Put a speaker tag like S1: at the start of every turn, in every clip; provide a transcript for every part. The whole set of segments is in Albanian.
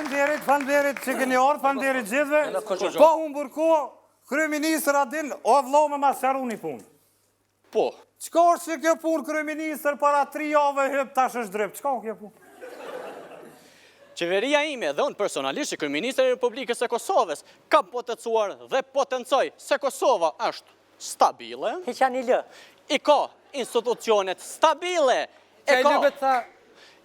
S1: Falënderit që keni ardhur, falënderit gjithëve. Po humbur kohë, kryeministër Adin, o vëlla më masharuni punë.
S2: Po.
S1: Çka është që kjo punë kryeministër para 3 javë hyp tash është drejt. Çka kjo punë?
S2: Qeveria ime dhe unë personalisht që kryeministri i Republikës së Kosovës ka potencuar dhe potencoj se Kosova është stabile. I ka institucionet stabile.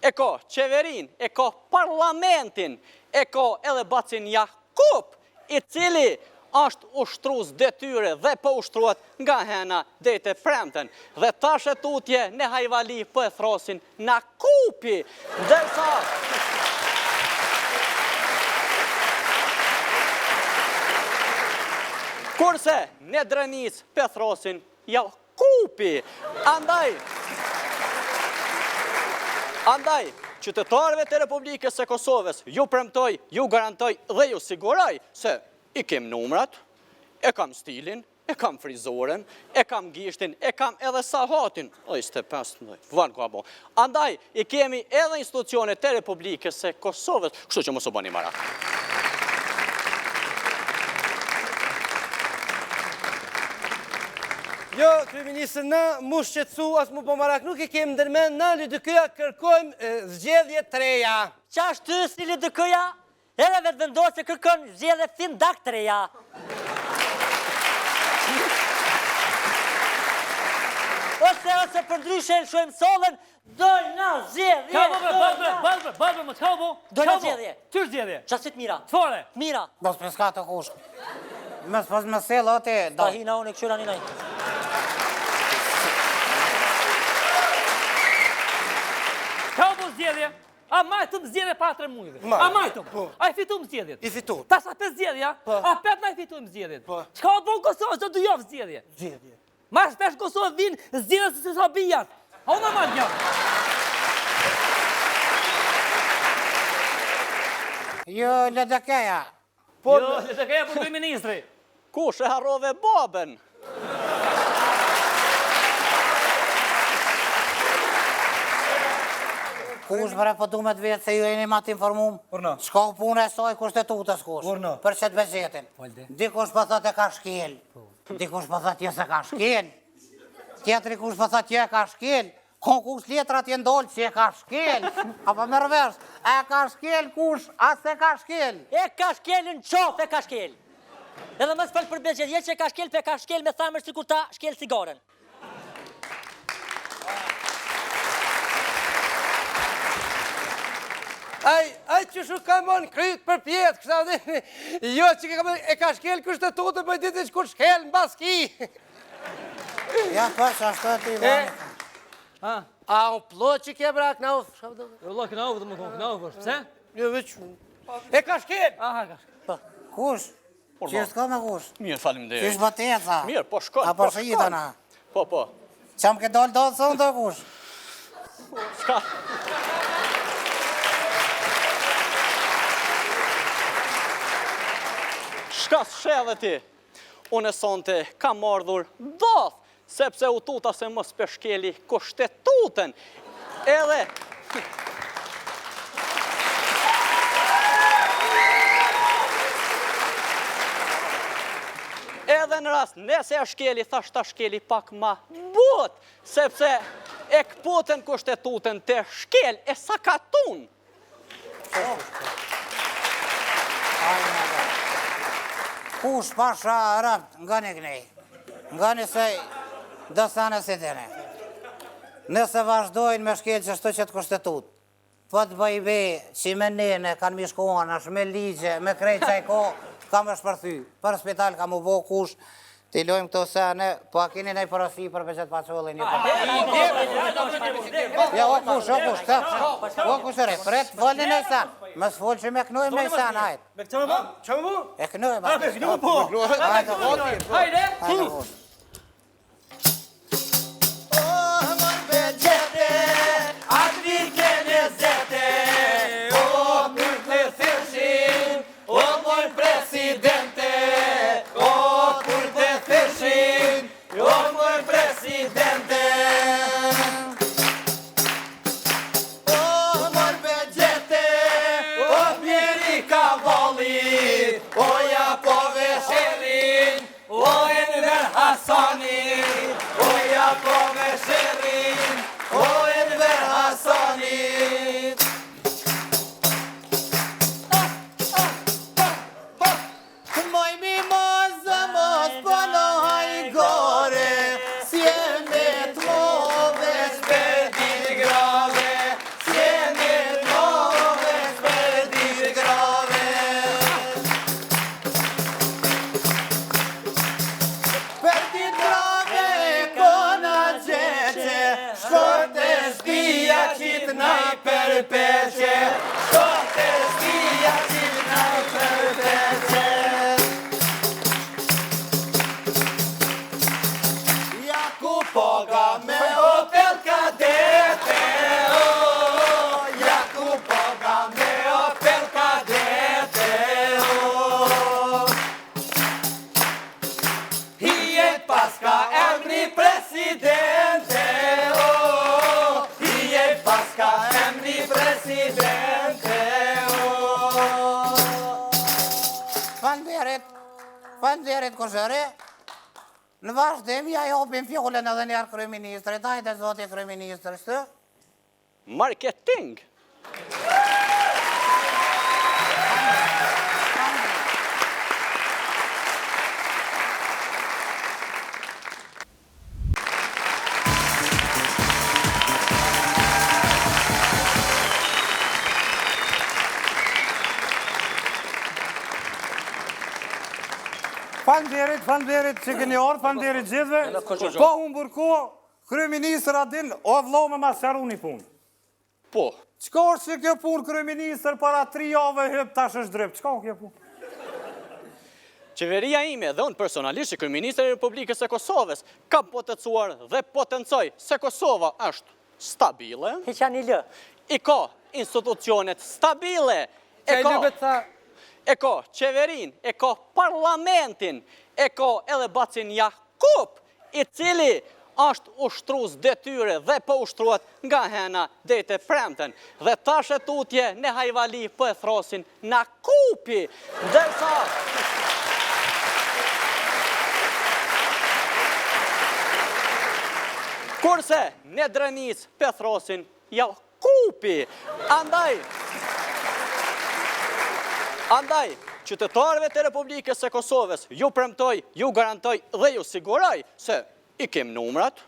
S2: E ka qeverin, e ka parlamentin, e ka edhe Bacin Jakup, i cili është ushtrus detyre dhe po ushtruat nga hena dhe të premten. Dhe tash e tutje në Hajvali po e throsin në kupi. Dërsa... Kurse në Drenis po e throsin Jakupi. Andaj, qytetarëve të Republikës së Kosovës, ju premtoj, ju garantoj dhe ju siguroj se i kem numrat, e kam stilin, e kam frizoren, e kam gishtin, e kam edhe sahatin, 25, vanë ka bo. Andaj, i kemi edhe institucionet të Republikës së Kosovës, kështu që mos u bani marak.
S3: Jo, kryeministër, na mu shqetsu, as mu po marak, nuk i kemë ndërmen, na LDK-ja kërkojmë zgjedhje të reja.
S4: Qa është të si LDK-ja? Edhe vetë vendosë që kërkon zgjedhje findak të reja. Ose përdryshe në shojmë solën, dojnë na zgjedhje.
S3: Balbe, më të kabo.
S4: Dojnë na zgjedhje.
S3: Ty zgjedhje.
S4: Qasit mira.
S3: Të fore.
S4: Mira.
S1: Mos preska të kush. Mos më sel atë.
S4: Ta hina unë e këshura një najtë.
S3: Kabo zgjedhje. A majtëm zgjedhje pa 3 mujve. A majtëm. A i fitum zgjedhjet. I fitum. Tas a 5 zgjedhja, a 5 na i fitum zgjedhjet. Qka o të vonë Kosovë, që të jovë zgjedhje. Zgjedhje. Ma shpesh Kosovë vinë zgjedhje se sa bijat. A unë ma gjallë.
S1: Jo, LDK-ja.
S3: Jo, LDK-ja për kryeministri.
S2: Kush e harrove babën?
S1: Kush bre po du me të vetë se ju e një matë informum? Shka u punë e saj kushtetutës kush? Për qëtë bezetin. Dikush për thot e ka shkel. Dikush për thot jesë e ka shkel. Tjetëri kush për thot je ka shkel. Konkush letrat jenë dollë që e ka shkel. Apo më rëvesh, e ka shkel kush, as e ka shkel.
S4: E ka shkelin qof e ka shkel. Edhe më s'fal për bezgjedhje që e ka shkel pe ka shkel me thamër si kur ta shkel cigaren.
S3: Aj që shu ka mon kryt për pjetë, kështa dhe, jo që e ka shkel kushtetutën, për ditë që kur shkel në baski.
S1: Ja, për që ashtë të ti vani.
S3: A unë plot që ke brak, na ufë, shabë dhe?
S5: Allah, këna ufë dhe më thonë, këna ufë është, pëse?
S3: Jo, veç, e ka shkel.
S5: Aha, ka shkel.
S1: Kush? Që është ka me kush?
S2: Mirë, falim dhe.
S1: Që është bateca?
S2: Mirë, po shkon,
S1: A për shëjita na?
S2: Po.
S1: Qa më ke dollë do të thonë të kush?
S2: Shka? Shka s'shedhe ti? Unë e sonte kam ardhur doth, sepse u tuta se mos përshkeli kushtetutën. Edhe... Edhe në rast, nëse e shkeli, thash ta shkeli pak ma but, sepse e këputën kushtetutën të shkel, e sa katun.
S1: Kush pasha rëmt nga një gnej, nga një se dësane si dine. Nëse vazhdojnë me shkel që shto që të kushtetut, po të bëjbe që me nene kanë mishkohën, është me ligje, me krejt qaj ko, kam është përthy. Për spital kam u bo kush, t'i lojmë këto sene, po a kini nej përësi për për qëtë pacollin një për. Ja, o kush, o kush e re, pret, volin e sen. Më s'fol që me knojmë në i sen, hajt.
S3: Me këtë më? Që më bu?
S1: E knojmë, hajt.
S3: Me knojmë po.
S1: Hajt,
S3: Hajde.
S2: Hasanit, o jako me shirin, o Enver Hasanit.
S1: Moj mi mozë mos pënoj gore, si e me t'move
S2: Shpedit grave, s'jemi t'move, shpedit grave.
S1: Shpedit grave kona gjeqe, shkote
S2: Stia qit naj përpeqe, shkote stia qit naj përpeqe. Jakupoga me Opel Kadete, oh, Jakupoga me Opel Kadete, oh. Hijet paska emri presidente, oh, hijet paska emri presidente, oh.
S1: Fanderit kushëri, në vazhdim ja jopim fjollën edhe njerë kryeministrit, hajde zoti kryeministr, shtë?
S2: Marketing.
S6: Falderit që keni orë, falderit gjithve. Po unë burko, kryeministër Adin, o vlo me ma sharu një punë.
S2: Po,
S6: Qka është që kjo punë kryeministër para 3 jave hyp tash është drep? Qka kjo punë?
S2: qeveria ime dhe unë personalisht, kryeministri i Republikës së Kosovës, ka potencuar dhe potencoj se Kosova është stabile, i ka institucionet stabile, e ka qeverin, e ka parlamentin, e ka edhe Bacin Jakup, i cili është ushtrus detyre dhe po ushtruat nga hena dete premten. Dhe tash e tutje në Hajvali po e throsin në kupi, ndërsa kurse në Drenis po e throsin Jakupi. Andaj, qytetarëve të Republikës së Kosovës, ju premtoj, ju garantoj dhe ju siguroj se i kem numrat,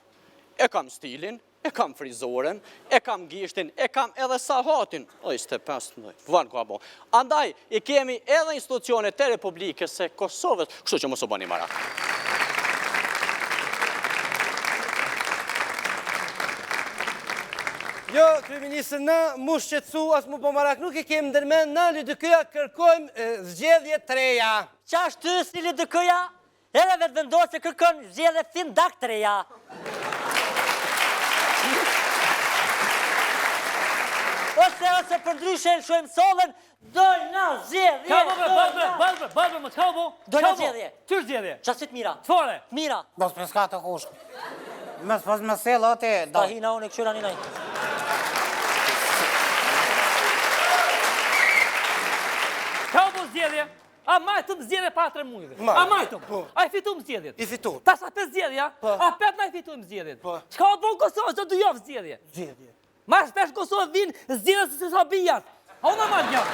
S2: e kam stilin, e kam frizoren, e kam gishtin, e kam edhe sahatin, 25, vanë ka bo. Andaj, i kemi edhe institucionet të Republikës së Kosovës, kështu që mos u bani marak.
S7: Jo, kryeministër, na mu shqetsu, as mu po marak, nuk i kemë ndërmen, na LDK-ja kërkojmë zgjedhje të reja.
S4: Qa është të si LDK-ja? Edhe vetë vendosë se kërkon zgjedhje findak të reja. Ose për ndryshe në shojmë sollën, dojnë na zgjedhje.
S3: Balbe, më të kabo.
S4: Dojnë na zgjedhje.
S3: Qërë zgjedhje?
S4: Qasit mira.
S3: Të fore.
S4: Mira.
S1: Mos preska të kush. Mos më selë ati.
S4: Ta hina unë e këshyra një najtë.
S3: Ka bo zgjedhje? A majtëm zgjedhje pa 3 mujve? A majtëm? A i fitum zgjedhjet?
S7: I fitu.
S3: Ta sa 5 zgjedhja? A 5 na i fitum zgjedhjet? Qka o të vonë Kosovës që du jovë zgjedhje?
S7: Zgjedhje.
S3: Ma shpesh Kosovë vinë zgjedhje se sa bijat. A unë ma gjallë.